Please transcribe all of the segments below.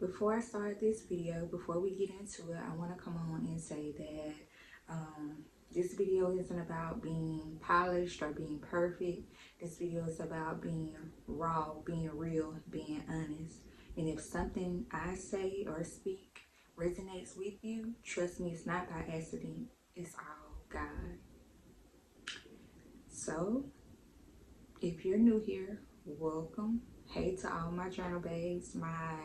Before I start this video, before we get into it, I want to come on and say that this video isn't about being polished or being perfect. This video is about being raw, being real, being honest. And if something I say or speak resonates with you, trust me, it's not by accident. It's all God. So, if you're new here, welcome. Hey to all my journal babes, my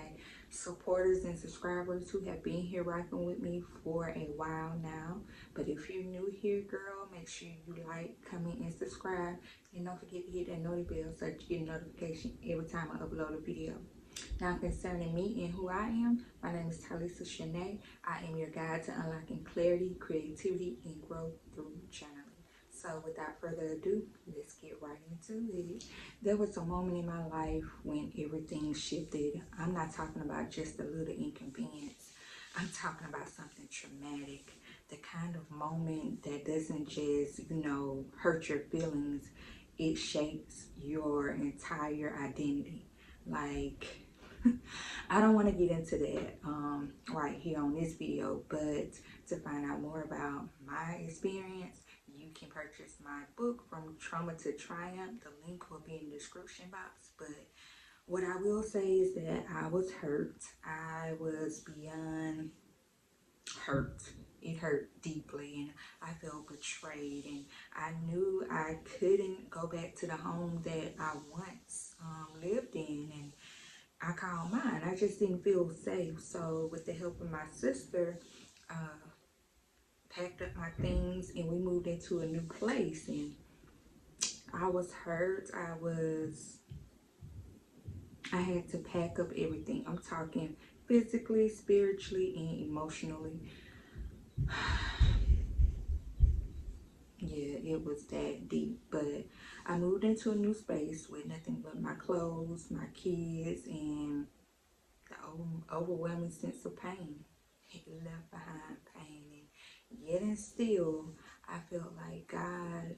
supporters and subscribers who have been here rocking with me for a while now. But if you're new here, girl, make sure you like, comment, and subscribe. And don't forget to hit that notification bell so that you get a notification every time I upload a video. Now, concerning me and who I am, my name is Talisa Shanae. I am your guide to unlocking clarity, creativity, and growth through journaling. So without further ado, let's get right into it. There was a moment in my life when everything shifted. I'm not talking about just a little inconvenience. I'm talking about something traumatic. The kind of moment that doesn't just, hurt your feelings. It shapes your entire identity. Like, I don't want to get into that right here on this video, but to find out more about my experience, you can purchase my book, From Trauma to Triumph. The link will be in the description box. But what I will say is that I was hurt. I was beyond hurt. It hurt deeply, and I felt betrayed, and I knew I couldn't go back to the home that I once lived in, and I called mine. I just didn't feel safe. So with the help of my sister, packed up my things and we moved into a new place. And I was hurt. I had to pack up everything. I'm talking physically, spiritually, and emotionally. Yeah, it was that deep. But I moved into a new space with nothing but my clothes, my kids, and the overwhelming sense of pain. It left behind pain. And yet and still, I felt like God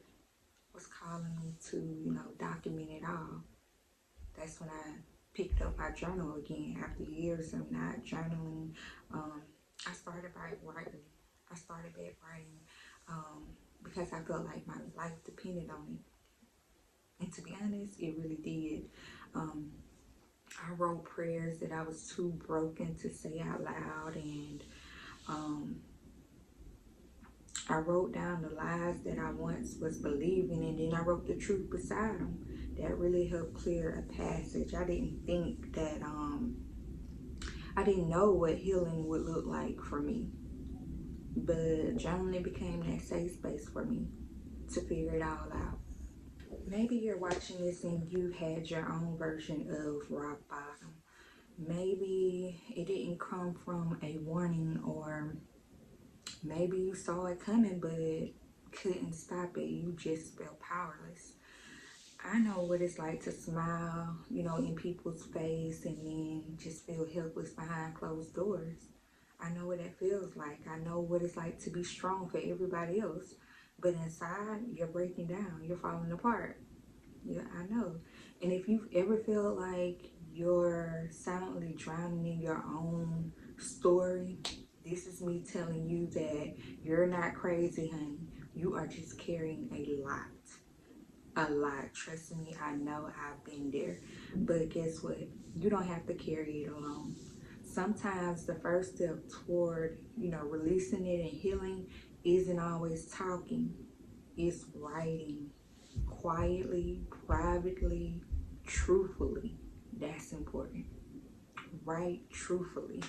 was calling me to, document it all. That's when I picked up my journal again after years of not journaling. I started by writing. I started back writing because I felt like my life depended on it. And to be honest, it really did. I wrote prayers that I was too broken to say out loud, and I wrote down the lies that I once was believing, and then I wrote the truth beside them. That really helped clear a passage. I didn't think that, I didn't know what healing would look like for me. But journaling became that safe space for me to figure it all out. Maybe you're watching this and you had your own version of rock bottom. Maybe it didn't come from a warning, or maybe you saw it coming but couldn't stop it. You just felt powerless. I know what it's like to smile, in people's face and then just feel helpless behind closed doors. I know what that feels like. I know what it's like to be strong for everybody else, but inside you're breaking down, you're falling apart. Yeah, I know. And if you've ever felt like you're silently drowning in your own story, this is me telling you that you're not crazy, honey. You are just carrying a lot. A lot. Trust me, I know, I've been there. But guess what? You don't have to carry it alone. Sometimes the first step toward, releasing it and healing isn't always talking. It's writing. Quietly, privately, truthfully. That's important. Write truthfully.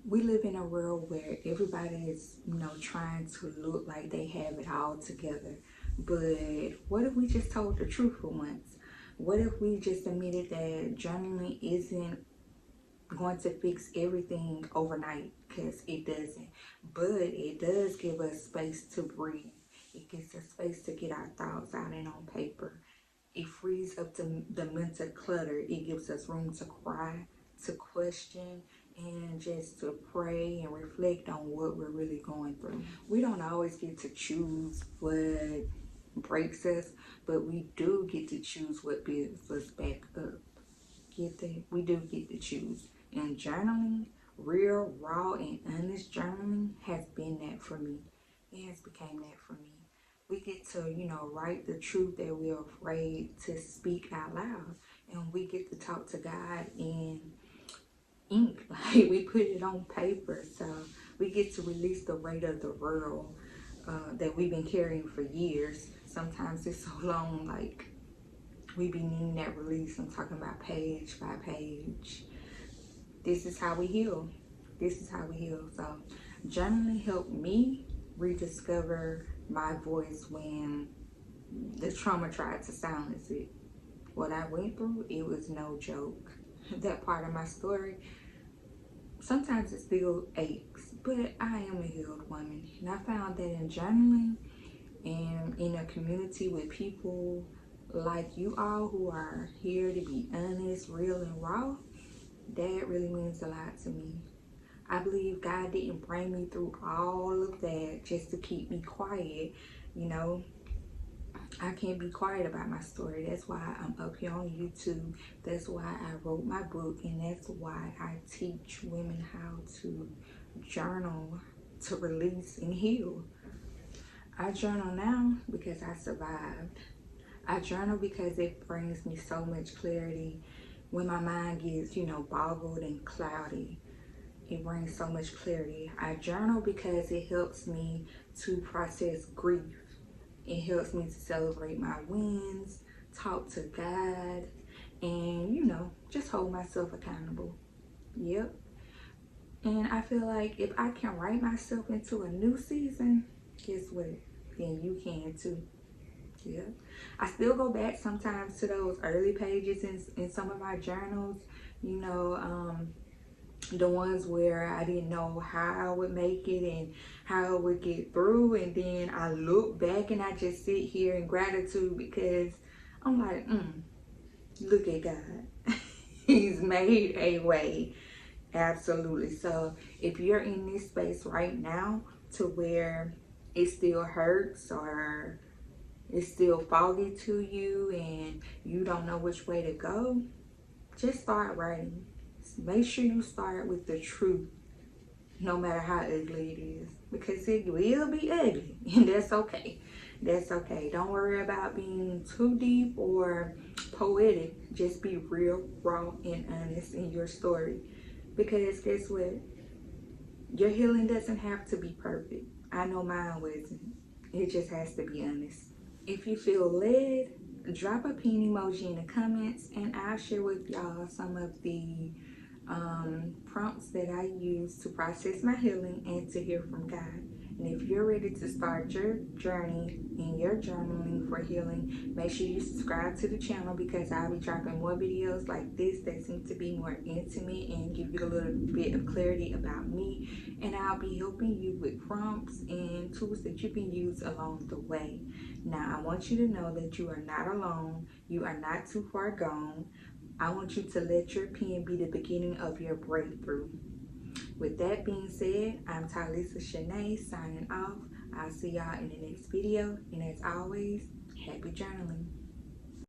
We live in a world where everybody is, trying to look like they have it all together. But what if we just told the truth for once? What if we just admitted that journaling isn't going to fix everything overnight? Because it doesn't. But it does give us space to breathe. It gives us space to get our thoughts out and on paper. It frees up the mental clutter. It gives us room to cry, to question, and just to pray and reflect on what we're really going through. We don't always get to choose what breaks us, but we do get to choose what builds us back up. Get that? We do get to choose. And journaling, real, raw, and honest journaling has been that for me. It has become that for me. We get to, write the truth that we're afraid to speak out loud. And we get to talk to God in ink. Like, we put it on paper. So we get to release the weight of the world that we've been carrying for years. Sometimes it's so long, like, we be needing that release. I'm talking about page by page. This is how we heal. This is how we heal. So journaling helped me rediscover my voice when the trauma tried to silence it. What I went through, it was no joke. That part of my story, sometimes it still aches, but I am a healed woman. And I found that in journaling and in a community with people like you all who are here to be honest, real, and raw, that really means a lot to me. I believe God didn't bring me through all of that just to keep me quiet. I can't be quiet about my story. That's why I'm up here on YouTube. That's why I wrote my book. And that's why I teach women how to journal, to release and heal. I journal now because I survived. I journal because it brings me so much clarity when my mind gets, boggled and cloudy. It brings so much clarity. I journal because it helps me to process grief. It helps me to celebrate my wins, talk to God, and, just hold myself accountable. Yep. And I feel like if I can write myself into a new season, guess what? Then you can too. Yeah. I still go back sometimes to those early pages in some of my journals, the ones where I didn't know how I would make it and how I would get through. And then I look back and I just sit here in gratitude because I'm like, look at God. He's made a way. Absolutely. So if you're in this space right now to where it still hurts or it's still foggy to you and you don't know which way to go, just start writing. Make sure you start with the truth, no matter how ugly it is, because it will be ugly, and that's okay. That's okay. Don't worry about being too deep or poetic. Just be real, raw, and honest in your story, because guess what? Your healing doesn't have to be perfect. I know mine wasn't. It just has to be honest. If you feel led, drop a pin emoji in the comments and I'll share with y'all some of the prompts that I use to process my healing and to hear from God. And if you're ready to start your journey in your journaling for healing, make sure you subscribe to the channel because I'll be dropping more videos like this that seem to be more intimate and give you a little bit of clarity about me. And I'll be helping you with prompts and tools that you can use along the way. Now, I want you to know that you are not alone. You are not too far gone. I want you to let your pen be the beginning of your breakthrough. With that being said, I'm Talisa Shanae signing off. I'll see y'all in the next video. And as always, happy journaling.